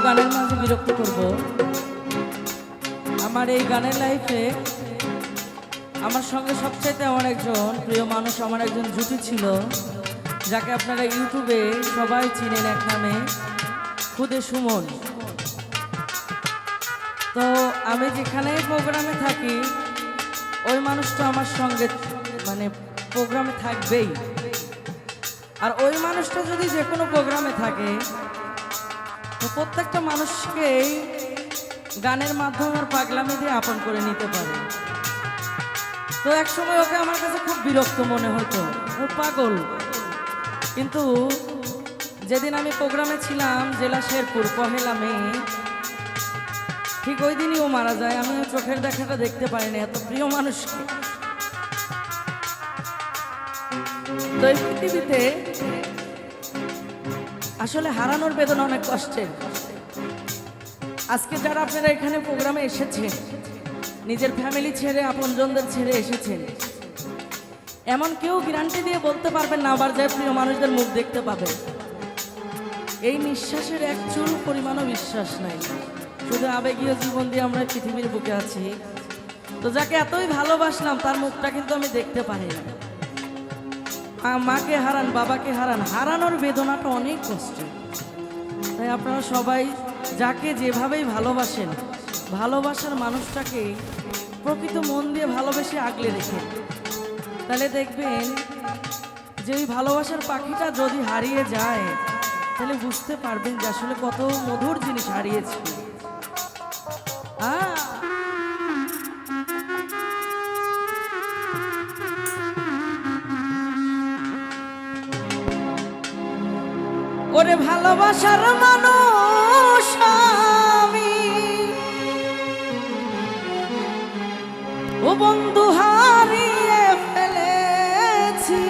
গানের মাঝে বিরক্ত করব। আমার এই গানের লাইফে আমার সঙ্গে সবচাইতে আমার একজন প্রিয় মানুষ, আমার একজন জুটি ছিল, যাকে আপনারা ইউটিউবে সবাই চিনেন এক নামে, খুদে সুমন। তো আমি যেখানে প্রোগ্রামে থাকি ওই মানুষটা আমার সঙ্গে মানে প্রোগ্রামে থাকবেই। আর ওই মানুষটা যদি যে কোনো প্রোগ্রামে থাকে তো প্রত্যেকটা মানুষকেই গানের মাধ্যমে আর পাগলামি দিয়ে আপন করে নিতে পারে। তো এক সময় ওকে আমার কাছে খুব বিরক্ত মনে হতো, ও পাগল। কিন্তু যেদিন আমি প্রোগ্রামে ছিলাম জেলা শেরপুর, পহেলা মে, ঠিক ওই দিনই ও মারা যায়। আমি চোখের দেখাটা দেখতে পারিনি, এত প্রিয় মানুষকে। তো এই পৃথিবীতে আসলে হারানোর বেদনা অনেক কষ্টের। আজকে যারা আপনারা এখানে প্রোগ্রামে এসেছেন, নিজের ফ্যামিলি ছেড়ে আপনজনদের ছেড়ে এসেছেন, এমন কেউ গ্যারান্টি দিয়ে বলতে পারবেন না আবার যায় প্রিয় মানুষদের মুখ দেখতে পাবেন। এই নিঃশ্বাসের এক চুল পরিমাণও বিশ্বাস নাই, শুধু আবেগীয় জীবন দিয়ে আমরা পৃথিবীর বুকে আছি। তো যাকে এতই ভালোবাসলাম তার মুখটা কিন্তু আমি দেখতে পারি না। মাকে হারান, বাবাকে হারান, হারানোর বেদনাটা অনেক কষ্ট। তাই আপনারা সবাই যাকে যেভাবেই ভালোবাসেন, ভালোবাসার মানুষটাকে প্রকৃত মন দিয়ে ভালোবেসে আগলে রেখে, তাহলে দেখবেন যে ওই ভালোবাসার পাখিটা যদি হারিয়ে যায় তাহলে বুঝতে পারবেন যে আসলে কত মধুর জিনিস হারিয়েছে। ওরে ভালোবাসার মানুষ আমি, ও বন্ধু হারিয়ে ফেলেছি।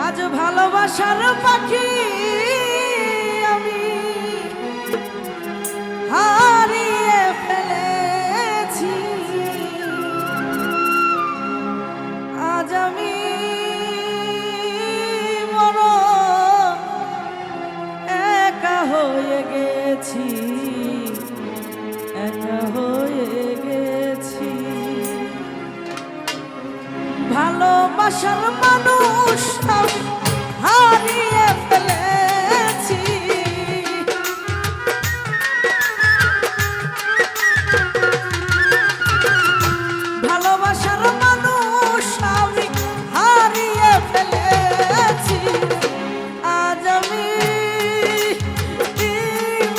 আজ ভালোবাসার পাখি আমি হারিয়ে ফেলেছি। আজ আমি বড় একা হয়ে গেছি, একা হয়ে গেছি। ভালোবাসার মানুষ আমি হারিয়ে ফেলেছি। ভালোবাসার মানুষ আমি হারিয়ে ফেলেছি। আজ আমি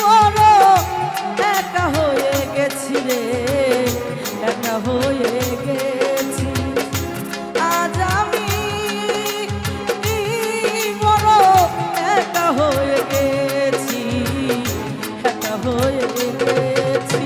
বড় একা হয়ে গেছি রে, একা হয়ে গেছি। আজ আমি বড় একা হয়ে গেছি, একা হয়ে গেছি।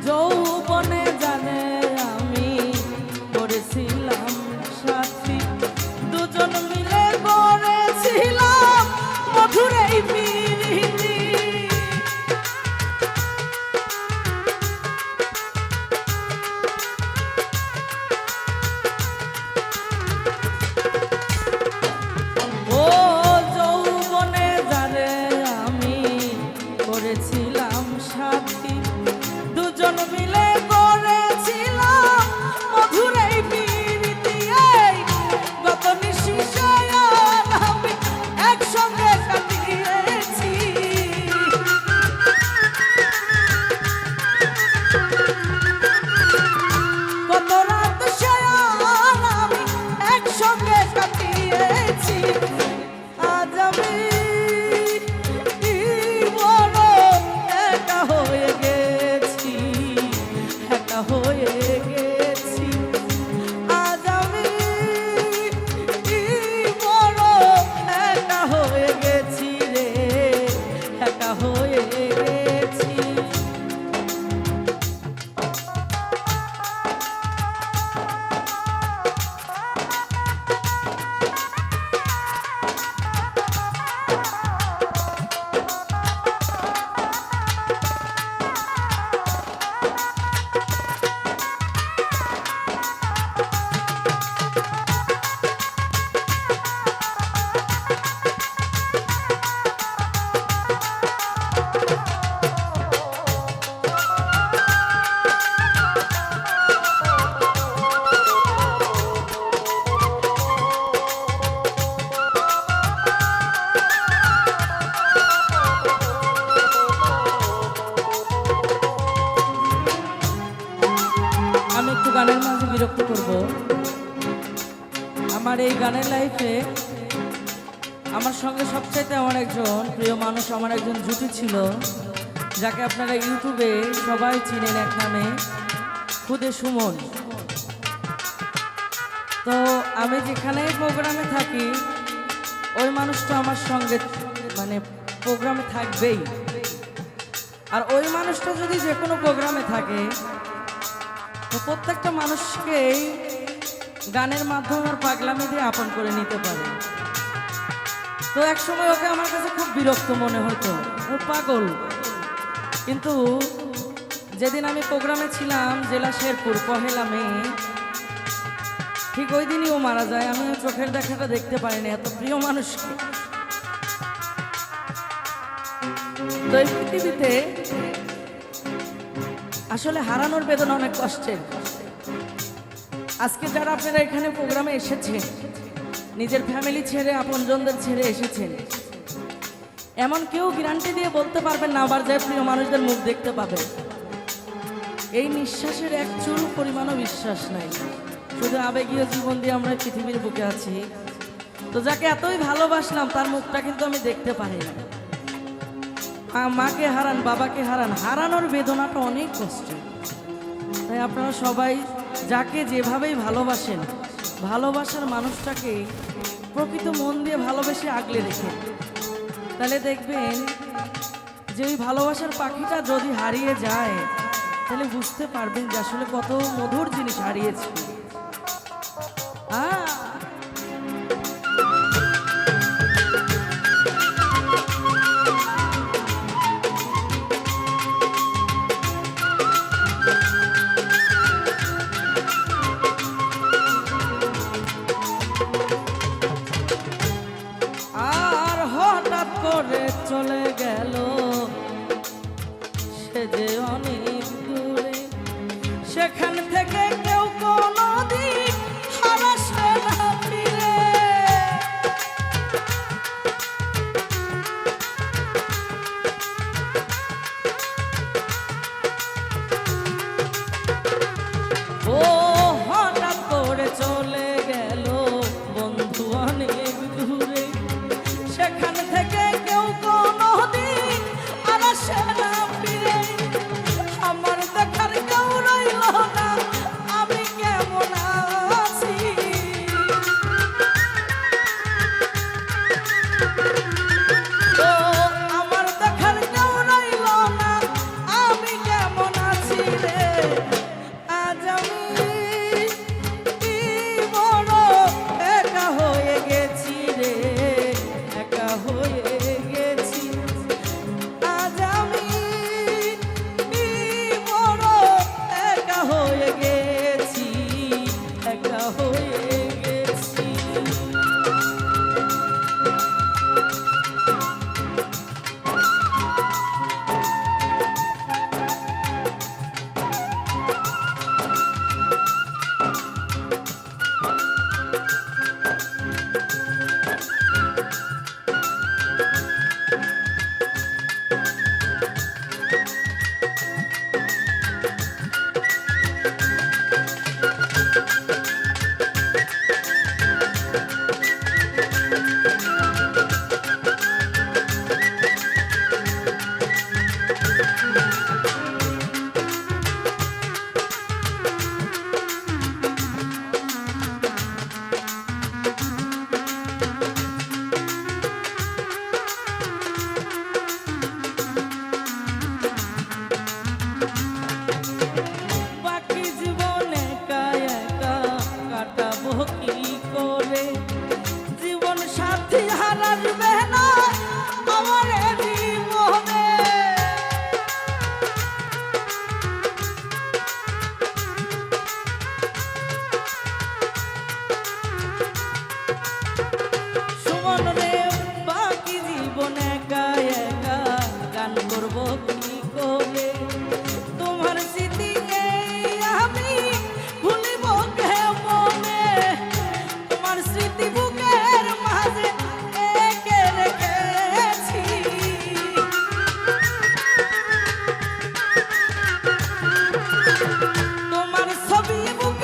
যৌবনে জানে আমি করেছিলাম সাথী, দুজন মিলে করেছিলাম মধুর এই প্রীতি। ও যৌবনে জানে আমি করেছিলাম সাথী, দুজন মিলে করেছিলাম মধুর এই প্রীতি। গত নিশিসায়ন আমি একসঙ্গে কাটিয়েছি। কত রাত সায়ন আমি একসঙ্গে কাটিয়েছি। আজ আমি বড় একা হয়ে গেছি। গানের মাঝে বিরক্ত করব। আমার এই গানের লাইফে আমার সঙ্গে সবচাইতে আমার একজন প্রিয় মানুষ, আমার একজন জুটি ছিল, যাকে আপনারা ইউটিউবে সবাই চিনেন এক নামে খুদে সুমন। তো আমি যেখানেই প্রোগ্রামে থাকি ওই মানুষটা আমার সঙ্গে মানে প্রোগ্রামে থাকবেই। আর ওই মানুষটা যদি যে কোনো প্রোগ্রামে থাকে তো প্রত্যেকটা মানুষকেই গানের মাধ্যমে আর পাগলামি দিয়ে আপন করে নিতে পারে। তো এক সময় ওকে আমার কাছে খুব বিরক্ত মনে হতো, ও পাগল। কিন্তু যেদিন আমি প্রোগ্রামে ছিলাম জেলা শেরপুর, পহেলা মে, ঠিক ওই দিনই ও মারা যায়। আমি চোখের দেখাটা দেখতে পারিনি, এত প্রিয় মানুষকে। তো এই পৃথিবীতে আসলে হারানোর বেদনা অনেক কষ্টের। আজকে যারা আপনারা এখানে প্রোগ্রামে এসেছেন, নিজের ফ্যামিলি ছেড়ে আপনজনদের ছেড়ে এসেছেন, এমন কেউ গ্যারান্টি দিয়ে বলতে পারবেন না আবার যে প্রিয় মানুষদের মুখ দেখতে পাবে। এই নিঃশ্বাসের এক চুল পরিমাণও বিশ্বাস নাই, শুধু আবেগীয় জীবন দিয়ে আমরা পৃথিবীর বুকে আছি। তো যাকে এতই ভালোবাসলাম তার মুখটা কিন্তু আমি দেখতে পারি না। মাকে হারান, বাবাকে হারান, হারানোর বেদনাটা অনেক কষ্টের। তাই আপনারা সবাই যাকে যেভাবেই ভালোবাসেন, ভালোবাসার মানুষটাকে প্রকৃত মন দিয়ে ভালোবেসে আগলে রেখেন। তাহলে দেখবেন যে ওই ভালোবাসার পাখিটা যদি হারিয়ে যায় তাহলে বুঝতে পারবেন যে আসলে কত মধুর জিনিস হারিয়েছে। আর হঠাৎ করে চলে গেল সে যে অনেক দূরে, সেখান থেকে কেউ কোনো দিন হারাসে না ফিরে। ও হঠাৎ করে চলে গেল বন্ধু অনেক দূরে, সেখান থেকে কেউ কোনো দিন হারাসে না ফিরে। আমার দেখার কেউ রইল না, আমি কেমন আছি। তো আমার দেখার কেউ রইল না, আমি কেমন আছি রে। আজ আমি বড় একা হয়ে গেছি রে, একা হয়ে গেছি। আজ আমি বড় একা হয়ে গেছি, একা হয়ে গেছি। বাকি জীবন একা একা কাটাবো কি করে, জীবন সাথী হারাবে না আমার এ জীবনে। সুমন রে বাকি জীবন একা একা গান করবো কি করে, তোমার স্মৃতিকে আমি ভুলিব কেমনে। তোমার স্মৃতি বুকের মাঝে এঁকে রেখেছি। তোমার ছবি বুকে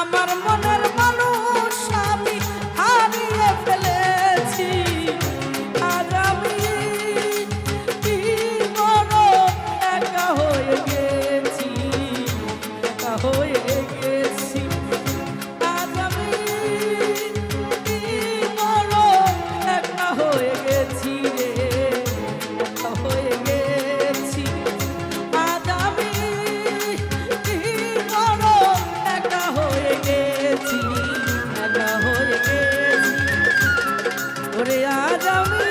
আমার মনের মানুষ আমি হারিয়ে ফেলেছি, আজ আমি কি বড় একা হয়ে গেছি, একা হয়ে গেছি। আজ আমি কি বড় একা হয়ে গেছি রে, একা হয়ে গেছি। আজ আমি কি বড় একা হয়ে গেছি, একা হয়ে গেছি। ওরে আজ আমি